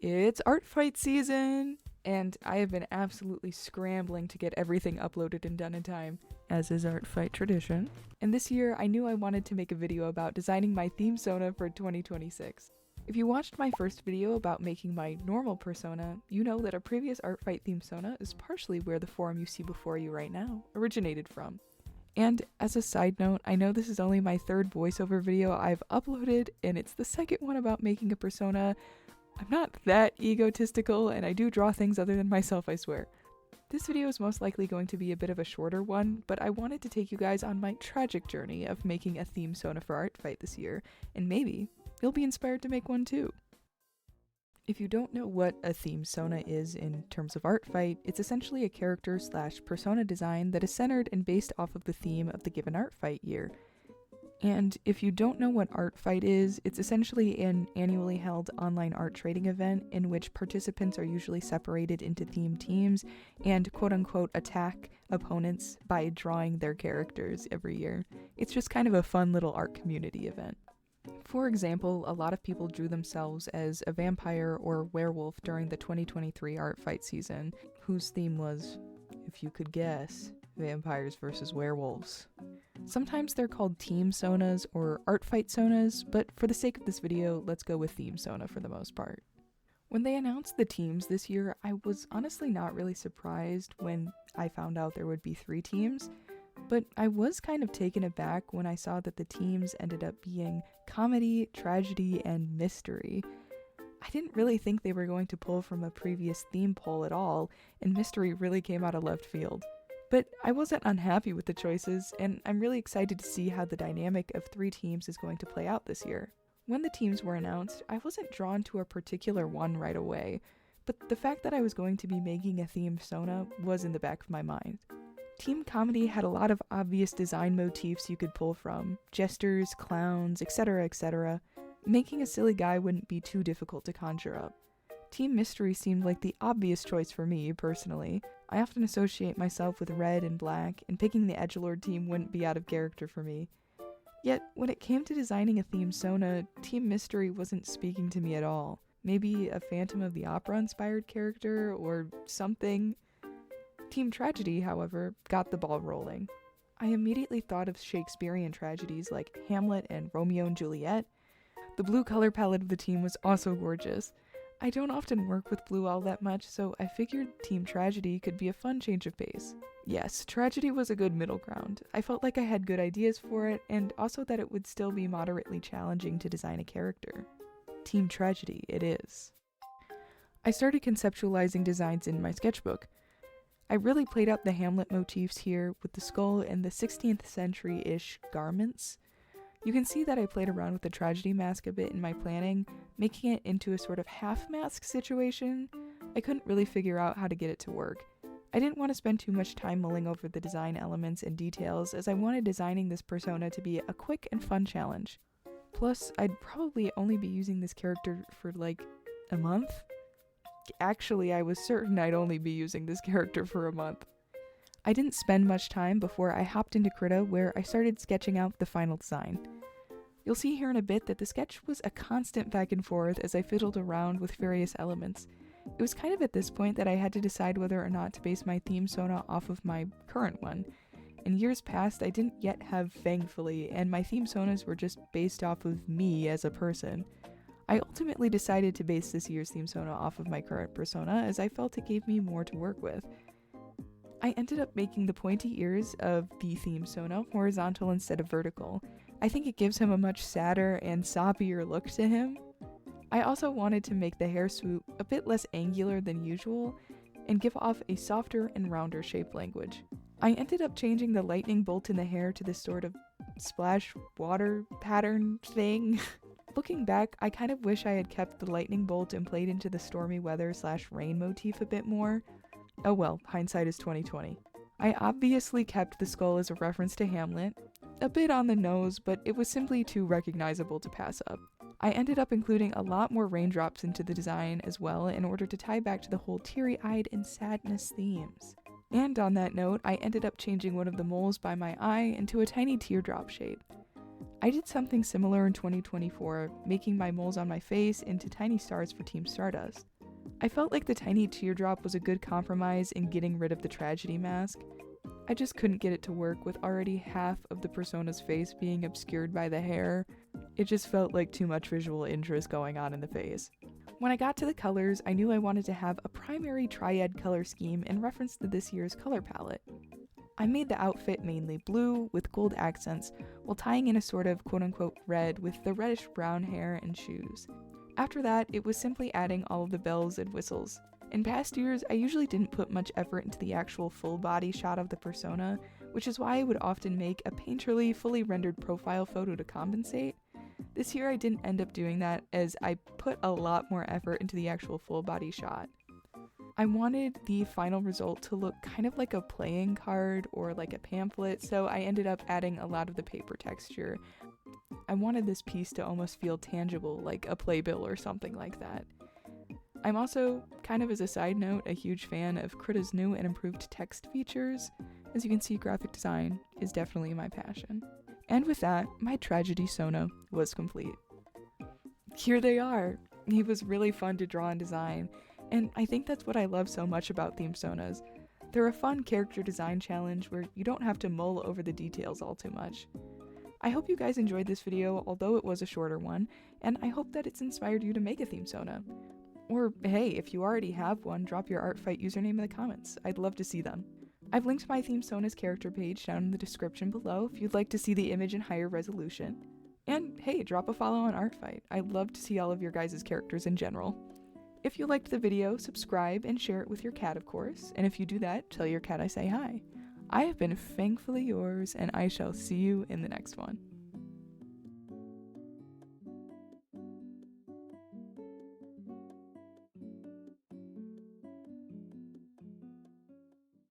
It's ArtFight season! And I have been absolutely scrambling to get everything uploaded and done in time, as is ArtFight tradition. And this year, I knew I wanted to make a video about designing my Themesona for 2026. If you watched my first video about making my normal persona, you know that a previous ArtFight Themesona is partially where the form you see before you right now originated from. And as a side note, I know this is only my third voiceover video I've uploaded, and it's the second one about making a persona. I'm not that egotistical, and I do draw things other than myself, I swear. This video is most likely going to be a bit of a shorter one, but I wanted to take you guys on my tragic journey of making a Themesona for ArtFight this year, and maybe you'll be inspired to make one too. If you don't know what a Themesona is in terms of ArtFight, it's essentially a character / persona design that is centered and based off of the theme of the given ArtFight year. And if you don't know what ArtFight is, it's essentially an annually held online art trading event in which participants are usually separated into themed teams and quote-unquote attack opponents by drawing their characters every year. It's just kind of a fun little art community event. For example, a lot of people drew themselves as a vampire or werewolf during the 2023 ArtFight season, whose theme was, if you could guess, vampires versus werewolves. Sometimes they're called Themesonas or ArtFight sonas, but for the sake of this video, let's go with Themesona for the most part. When they announced the teams this year, I was honestly not really surprised when I found out there would be 3 teams, but I was kind of taken aback when I saw that the teams ended up being comedy, tragedy, and mystery. I didn't really think they were going to pull from a previous theme poll at all, and mystery really came out of left field. But I wasn't unhappy with the choices, and I'm really excited to see how the dynamic of 3 teams is going to play out this year. When the teams were announced, I wasn't drawn to a particular one right away, but the fact that I was going to be making a Themesona was in the back of my mind. Team Comedy had a lot of obvious design motifs you could pull from, jesters, clowns, etc, etc. Making a silly guy wouldn't be too difficult to conjure up. Team Mystery seemed like the obvious choice for me, personally. I often associate myself with red and black, and picking the edgelord team wouldn't be out of character for me. Yet, when it came to designing a Themesona, Team Mystery wasn't speaking to me at all. Maybe a Phantom of the Opera-inspired character, or something. Team Tragedy, however, got the ball rolling. I immediately thought of Shakespearean tragedies like Hamlet and Romeo and Juliet. The blue color palette of the team was also gorgeous. I don't often work with blue all that much, so I figured Team Tragedy could be a fun change of pace. Yes, tragedy was a good middle ground. I felt like I had good ideas for it, and also that it would still be moderately challenging to design a character. Team Tragedy it is. I started conceptualizing designs in my sketchbook. I really played up the Hamlet motifs here with the skull and the 16th century-ish garments. You can see that I played around with the tragedy mask a bit in my planning, making it into a sort of half-mask situation. I couldn't really figure out how to get it to work. I didn't want to spend too much time mulling over the design elements and details, as I wanted designing this persona to be a quick and fun challenge. Plus, I'd probably only be using this character for like a month. Actually, I was certain I'd only be using this character for a month. I didn't spend much time before I hopped into Krita, where I started sketching out the final design. You'll see here in a bit that the sketch was a constant back and forth as I fiddled around with various elements. It was kind of at this point that I had to decide whether or not to base my Themesona off of my current one. In years past, I didn't yet have Thankfully, and my Themesonas were just based off of me as a person. I ultimately decided to base this year's Themesona off of my current persona, as I felt it gave me more to work with. I ended up making the pointy ears of the Themesona horizontal instead of vertical. I think it gives him a much sadder and soppier look to him. I also wanted to make the hair swoop a bit less angular than usual and give off a softer and rounder shape language. I ended up changing the lightning bolt in the hair to this sort of splash water pattern thing. Looking back, I kind of wish I had kept the lightning bolt and played into the stormy weather / rain motif a bit more. Oh well, hindsight is 2020. I obviously kept the skull as a reference to Hamlet. A bit on the nose, but it was simply too recognizable to pass up. I ended up including a lot more raindrops into the design as well in order to tie back to the whole teary-eyed and sadness themes. And on that note, I ended up changing one of the moles by my eye into a tiny teardrop shape. I did something similar in 2024, making my moles on my face into tiny stars for Team Stardust. I felt like the tiny teardrop was a good compromise in getting rid of the tragedy mask. I just couldn't get it to work with already half of the persona's face being obscured by the hair. It just felt like too much visual interest going on in the face. When I got to the colors, I knew I wanted to have a primary triad color scheme in reference to this year's color palette. I made the outfit mainly blue with gold accents while tying in a sort of quote-unquote red with the reddish-brown hair and shoes. After that, it was simply adding all of the bells and whistles. In past years, I usually didn't put much effort into the actual full body shot of the persona, which is why I would often make a painterly, fully rendered profile photo to compensate. This year I didn't end up doing that as I put a lot more effort into the actual full body shot. I wanted the final result to look kind of like a playing card or like a pamphlet, so I ended up adding a lot of the paper texture. I wanted this piece to almost feel tangible, like a playbill or something like that. I'm also, kind of as a side note, a huge fan of Krita's new and improved text features. As you can see, graphic design is definitely my passion. And with that, my tragedy Sona was complete. Here they are! He was really fun to draw and design, and I think that's what I love so much about Themesonas. They're a fun character design challenge where you don't have to mull over the details all too much. I hope you guys enjoyed this video, although it was a shorter one, and I hope that it's inspired you to make a Themesona. Or hey, if you already have one, drop your ArtFight username in the comments. I'd love to see them. I've linked my Themesona's character page down in the description below if you'd like to see the image in higher resolution. And hey, drop a follow on ArtFight. I'd love to see all of your guys' characters in general. If you liked the video, subscribe and share it with your cat, of course. And if you do that, tell your cat I say hi. I have been thankfully yours, and I shall see you in the next one.